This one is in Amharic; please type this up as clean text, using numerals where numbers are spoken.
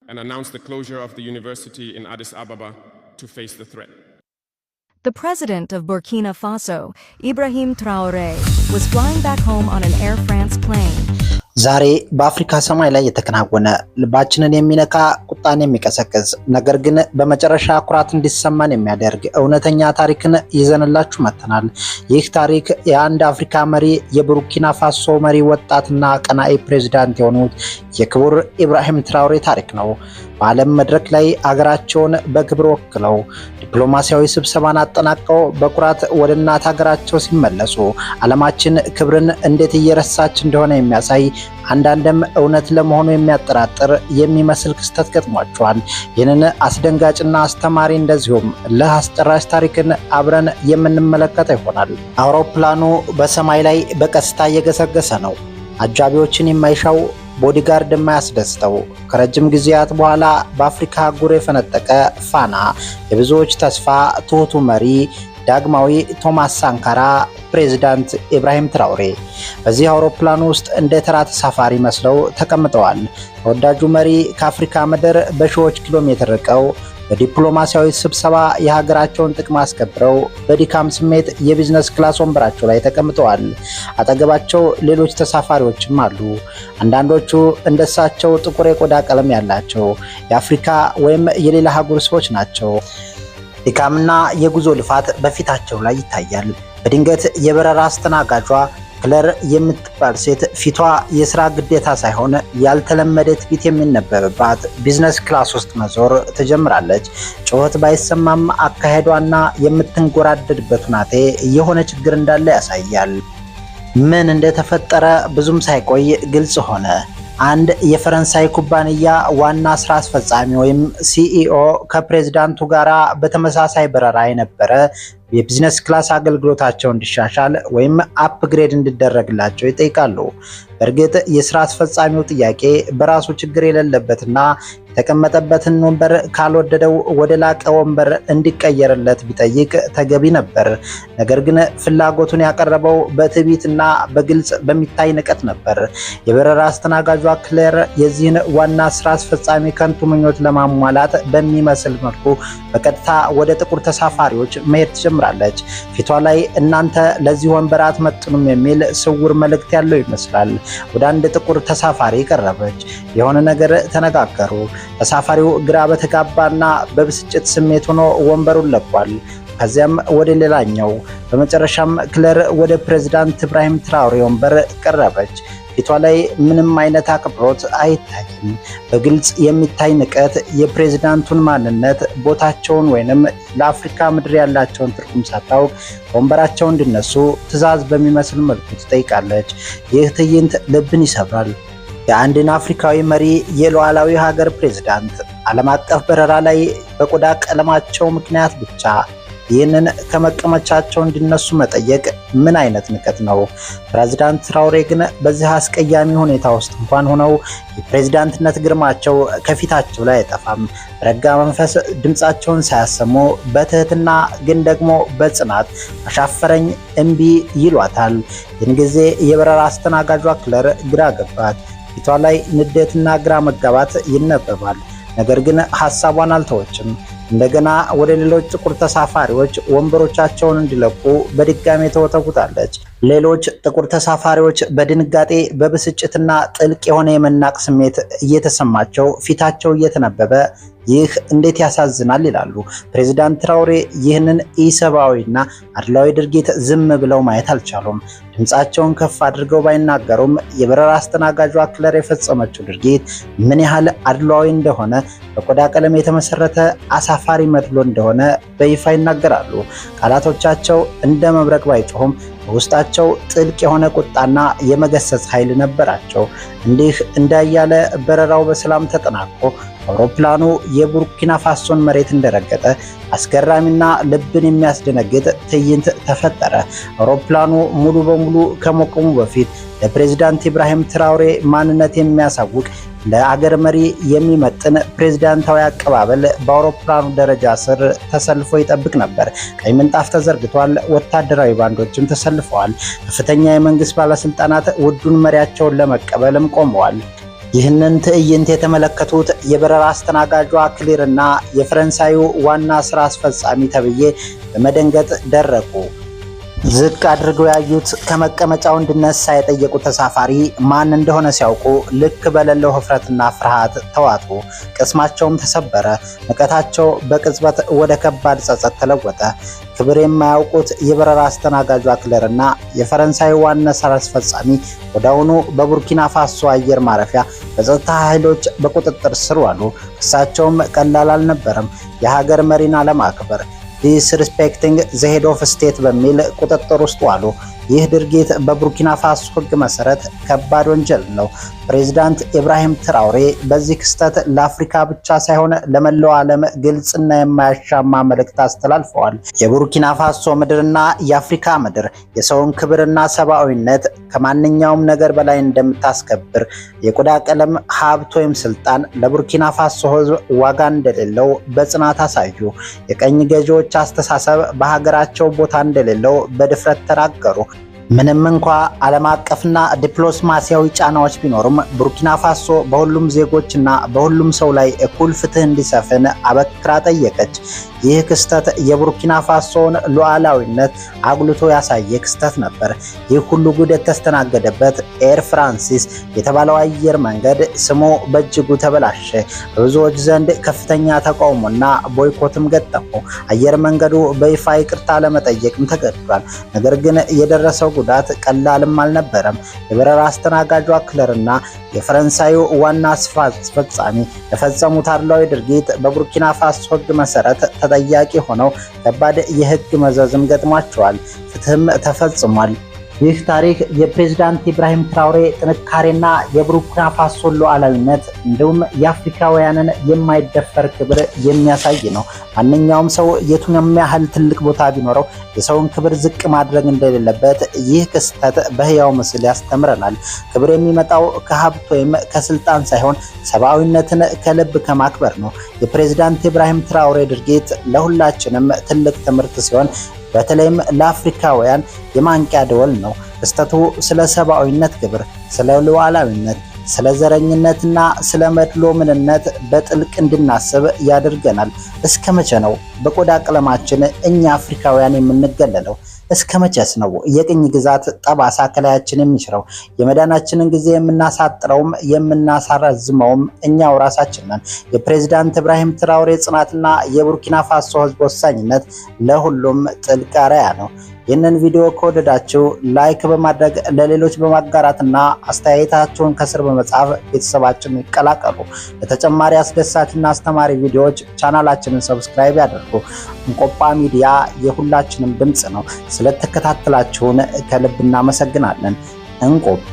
and announced the closure of the university in Addis Ababa to face the threat. The president of Burkina Faso, Ibrahim Traoré, was flying back home on an Air France plane. ዛሬ በአፍሪካ ሰማይ ላይ የተከናወነ ልባችንን የሚነካ ቁጣን የሚቀሰቅስ ነገር ግን በመጨረሻ ኩራት እንዲሰማን የሚያደርግ እውነተኛ ታሪክን ይዘንላችሁ መጥተናል። ይህ ታሪክ የአንድ አፍሪካ መሪ የቡርኪና ፋሶ መሪ ወጣትና ቀናኢ ፕሬዝዳንት የሆኑት የክቡር ኢብራሂም ትራኦሬ ታሪክ ነው። በዓለም መድረክ ላይ አገራቸውን በክብር ወክለው ዲፕሎማሲያዊ ስብሰባን አጠናቀው በኩራት ወደ እናት ሀገራቸው ሲመለሱ ዓለማችን ክብርን እንዴት እየረሳች እንደሆነ የሚያሳይ አንዳንድም እውነት ለመሆኑ የሚያጠራጥር የሚመስል ክስተት ገጥሟቸዋል። ይህንን አስደንጋጭና አስተማሪ እንደዚሁም ለአስጨራሽ ታሪክን አብረን የምንመለከተው ይሆናል። አውሮፕላኑ በሰማይ ላይ በቀስታ እየገሰገሰ ነው። አጃቢዎችን የማይሻው ቦዲጋርድ የማያስደስተው ከረጅም ጊዜያት በኋላ በአፍሪካ አህጉር የፈነጠቀ ፋና የብዙዎች ተስፋ ትሁቱ መሪ ዳግማዊ ቶማስ ሳንካራ ፕሬዝዳንት ኢብራሂም ትራኦሬ በዚህ አውሮፕላን ውስጥ እንደ ተራ ተሳፋሪ መስለው ተቀምጠዋል። ተወዳጁ መሪ ከአፍሪካ ምድር በሺዎች ኪሎ ሜትር ርቀው በዲፕሎማሲያዊ ስብሰባ የሀገራቸውን ጥቅም አስከብረው በድካም ስሜት የቢዝነስ ክላስ ወንበራቸው ላይ ተቀምጠዋል። አጠገባቸው ሌሎች ተሳፋሪዎችም አሉ። አንዳንዶቹ እንደሳቸው ጥቁር የቆዳ ቀለም ያላቸው የአፍሪካ ወይም የሌላ አህጉር ሰዎች ናቸው። ድካምና የጉዞ ልፋት በፊታቸው ላይ ይታያል። በድንገት የበረራ አስተናጋጇ ክለር የምትባል ሴት ፊቷ የሥራ ግዴታ ሳይሆን ያልተለመደ ትዕቢት የሚነበብባት ቢዝነስ ክላስ ውስጥ መዞር ትጀምራለች። ጩኸት ባይሰማም አካሄዷና የምትንጎራደድበት ሁናቴ የሆነ ችግር እንዳለ ያሳያል። ምን እንደተፈጠረ ብዙም ሳይቆይ ግልጽ ሆነ። አንድ የፈረንሳይ ኩባንያ ዋና ስራ አስፈጻሚ ወይም ሲኢኦ ከፕሬዝዳንቱ ጋራ በተመሳሳይ በረራ የነበረ የቢዝነስ ክላስ አገልግሎታቸው እንዲሻሻል ወይም አፕግሬድ እንዲደረግላቸው ይጠይቃሉ። በእርግጥ የስራ አስፈጻሚው ጥያቄ በራሱ ችግር የሌለበትና የተቀመጠበትን ወንበር ካልወደደው ወደ ላቀ ወንበር እንዲቀየርለት ቢጠይቅ ተገቢ ነበር። ነገር ግን ፍላጎቱን ያቀረበው በትዕቢትና በግልጽ በሚታይ ንቀት ነበር። የበረራ አስተናጋጇ ክሌር የዚህን ዋና ስራ አስፈጻሚ ከንቱ ምኞት ለማሟላት በሚመስል መልኩ በቀጥታ ወደ ጥቁር ተሳፋሪዎች መሄድ ትጀምራለች። ፊቷ ላይ እናንተ ለዚህ ወንበር አትመጥኑም የሚል ስውር መልእክት ያለው ይመስላል። ወደ አንድ ጥቁር ተሳፋሪ ቀረበች። የሆነ ነገር ተነጋገሩ። ተሳፋሪው ግራ በተጋባና በብስጭት ስሜት ሆኖ ወንበሩን ለቋል። ከዚያም ወደ ሌላኛው። በመጨረሻም ክለር ወደ ፕሬዝዳንት ኢብራሂም ትራኦሬ ወንበር ቀረበች። ፊቷ ላይ ምንም አይነት አክብሮት አይታይም። በግልጽ የሚታይ ንቀት የፕሬዝዳንቱን ማንነት፣ ቦታቸውን ወይንም ለአፍሪካ ምድር ያላቸውን ትርጉም ሳታውቅ ወንበራቸው እንዲነሱ ትዕዛዝ በሚመስል መልኩ ትጠይቃለች። ይህ ትዕይንት ልብን ይሰብራል። የአንድን አፍሪካዊ መሪ የሉዓላዊ ሀገር ፕሬዝዳንት ዓለም አቀፍ በረራ ላይ በቆዳ ቀለማቸው ምክንያት ብቻ ይህንን ከመቀመጫቸው እንዲነሱ መጠየቅ ምን አይነት ንቀት ነው? ፕሬዝዳንት ትራኦሬ ግን በዚህ አስቀያሚ ሁኔታ ውስጥ እንኳን ሆነው የፕሬዝዳንትነት ግርማቸው ከፊታቸው ላይ አይጠፋም። ረጋ መንፈስ ድምፃቸውን ሳያሰሙ በትህትና ግን ደግሞ በጽናት አሻፈረኝ እምቢ ይሏታል። ይህን ጊዜ የበረራ አስተናጋጇ ክለር ግራ ገባት። ፊቷ ላይ ንዴትና ግራ መጋባት ይነበባል። ነገር ግን ሐሳቧን አልተወችም። እንደገና ወደ ሌሎች ጥቁር ተሳፋሪዎች ወንበሮቻቸውን እንዲለቁ በድጋሚ ተወተውታለች። ሌሎች ጥቁር ተሳፋሪዎች በድንጋጤ በብስጭትና ጥልቅ የሆነ የመናቅ ስሜት እየተሰማቸው ፊታቸው እየተነበበ ይህ እንዴት ያሳዝናል ይላሉ። ፕሬዝዳንት ትራኦሬ ይህንን ኢሰብአዊና አድሏዊ ድርጊት ዝም ብለው ማየት አልቻሉም። ድምፃቸውን ከፍ አድርገው ባይናገሩም የበረራ አስተናጋጇ ክለር የፈጸመችው ድርጊት ምን ያህል አድሏዊ እንደሆነ፣ በቆዳ ቀለም የተመሰረተ አሳፋሪ መድሎ እንደሆነ በይፋ ይናገራሉ። ቃላቶቻቸው እንደ መብረቅ ባይጮሁም በውስጣቸው ጥልቅ የሆነ ቁጣና የመገሰጽ ኃይል ነበራቸው። እንዲህ እንዳያለ በረራው በሰላም ተጠናቆ አውሮፕላኑ የቡርኪና ፋሶን መሬት እንደረገጠ አስገራሚና ልብን የሚያስደነግጥ ትዕይንት ተፈጠረ። አውሮፕላኑ ሙሉ በሙሉ ከመቆሙ በፊት ለፕሬዝዳንት ኢብራሂም ትራኦሬ ማንነት የሚያሳውቅ ለአገር መሪ የሚመጥን ፕሬዝዳንታዊ አቀባበል በአውሮፕላኑ ደረጃ ስር ተሰልፎ ይጠብቅ ነበር። ቀይ ምንጣፍ ተዘርግቷል። ወታደራዊ ባንዶችም ተሰልፈዋል። ከፍተኛ የመንግስት ባለስልጣናት ውዱን መሪያቸውን ለመቀበልም ቆመዋል። ይህንን ትዕይንት የተመለከቱት የበረራ አስተናጋጇ ክሊርና የፈረንሳዩ ዋና ስራ አስፈጻሚ ተብዬ በመደንገጥ ደረቁ። ዝቅ አድርገው ያዩት ከመቀመጫው እንዲነሳ የጠየቁት ተሳፋሪ ማን እንደሆነ ሲያውቁ ልክ በሌለው ህፍረትና ፍርሃት ተዋጡ። ቅስማቸውም ተሰበረ። ንቀታቸው በቅጽበት ወደ ከባድ ጸጸት ተለወጠ። ክብር የማያውቁት የበረራ አስተናጋጇ ክለርና የፈረንሳይ ዋና ስራ አስፈጻሚ ወዲያውኑ በቡርኪና ፋሶ አየር ማረፊያ በጸጥታ ኃይሎች በቁጥጥር ስር ዋሉ። ክሳቸውም ቀላል አልነበረም። የሀገር መሪን አለማክበር ዲስሪስፔክቲንግ ዘ ሄድ ኦፍ ስቴት በሚል ቁጥጥር ውስጥ ዋሉ። ይህ ድርጊት በቡርኪና ፋሶ ህግ መሰረት ከባድ ወንጀል ነው። ፕሬዝዳንት ኢብራሂም ትራውሬ በዚህ ክስተት ለአፍሪካ ብቻ ሳይሆን ለመላው ዓለም ግልጽና የማያሻማ መልእክት አስተላልፈዋል። የቡርኪና ፋሶ ምድርና የአፍሪካ ምድር የሰውን ክብርና ሰብአዊነት ከማንኛውም ነገር በላይ እንደምታስከብር፣ የቆዳ ቀለም፣ ሀብት ወይም ስልጣን ለቡርኪና ፋሶ ህዝብ ዋጋ እንደሌለው በጽናት አሳዩ። የቀኝ ገዢዎች አስተሳሰብ በሀገራቸው ቦታ እንደሌለው በድፍረት ተናገሩ። ምንም እንኳ ዓለም አቀፍና ዲፕሎማሲያዊ ጫናዎች ቢኖሩም ቡርኪና ፋሶ በሁሉም ዜጎችና በሁሉም ሰው ላይ እኩል ፍትህ እንዲሰፍን አበክራ ጠየቀች። ይህ ክስተት የቡርኪና ፋሶን ሉዓላዊነት አጉልቶ ያሳየ ክስተት ነበር። ይህ ሁሉ ጉድ የተስተናገደበት ኤር ፍራንሲስ የተባለው አየር መንገድ ስሙ በእጅጉ ተበላሸ። በብዙዎች ዘንድ ከፍተኛ ተቃውሞና ቦይኮትም ገጠመው። አየር መንገዱ በይፋ ይቅርታ ለመጠየቅም ተገድዷል። ነገር ግን የደረሰው ጉዳት ቀላልም አልነበረም። የበረራ አስተናጋጇ ክለርና የፈረንሳዩ ዋና ስራ አስፈጻሚ የፈጸሙት አድሏዊ ድርጊት በቡርኪና ፋሶ ህግ መሰረት ተጠያቂ ሆነው ከባድ የህግ መዘዝም ገጥሟቸዋል። ፍትህም ተፈጽሟል። ይህ ታሪክ የፕሬዝዳንት ኢብራሂም ትራውሬ ጥንካሬና የቡርኪና ፋሶ ሉዓላዊነት እንዲሁም የአፍሪካውያንን የማይደፈር ክብር የሚያሳይ ነው። ማንኛውም ሰው የቱንም ያህል ትልቅ ቦታ ቢኖረው የሰውን ክብር ዝቅ ማድረግ እንደሌለበት ይህ ክስተት በህያው ምስል ያስተምረናል። ክብር የሚመጣው ከሀብት ወይም ከስልጣን ሳይሆን ሰብአዊነትን ከልብ ከማክበር ነው። የፕሬዝዳንት ኢብራሂም ትራውሬ ድርጊት ለሁላችንም ትልቅ ትምህርት ሲሆን በተለይም ለአፍሪካውያን የማንቂያ ደወል ነው። ክስተቱ ስለ ሰብአዊነት ክብር፣ ስለ ሉዓላዊነት፣ ስለ ዘረኝነትና ስለ መድሎ ምንነት በጥልቅ እንድናስብ ያደርገናል። እስከ መቼ ነው በቆዳ ቀለማችን እኛ አፍሪካውያን የምንገለለው? እስከ መቼስ ነው የቅኝ ግዛት ጠባሳ ከላያችን የሚሽረው? የመዳናችንን ጊዜ የምናሳጥረውም የምናሳረዝመውም እኛው ራሳችን ነን። የፕሬዝዳንት ኢብራሂም ትራውሬ ጽናትና የቡርኪና ፋሶ ህዝብ ወሳኝነት ለሁሉም ጥልቅ አርአያ ነው። ይህንን ቪዲዮ ከወደዳችሁ ላይክ በማድረግ ለሌሎች በማጋራትና አስተያየታችሁን ከስር በመጻፍ ቤተሰባችንን ይቀላቀሉ። ለተጨማሪ አስደሳችና አስተማሪ ቪዲዮዎች ቻናላችንን ሰብስክራይብ ያድርጉ። እንቆጳ ሚዲያ የሁላችንም ድምጽ ነው። ስለተከታተላችሁን ከልብ እናመሰግናለን። እንቆጳ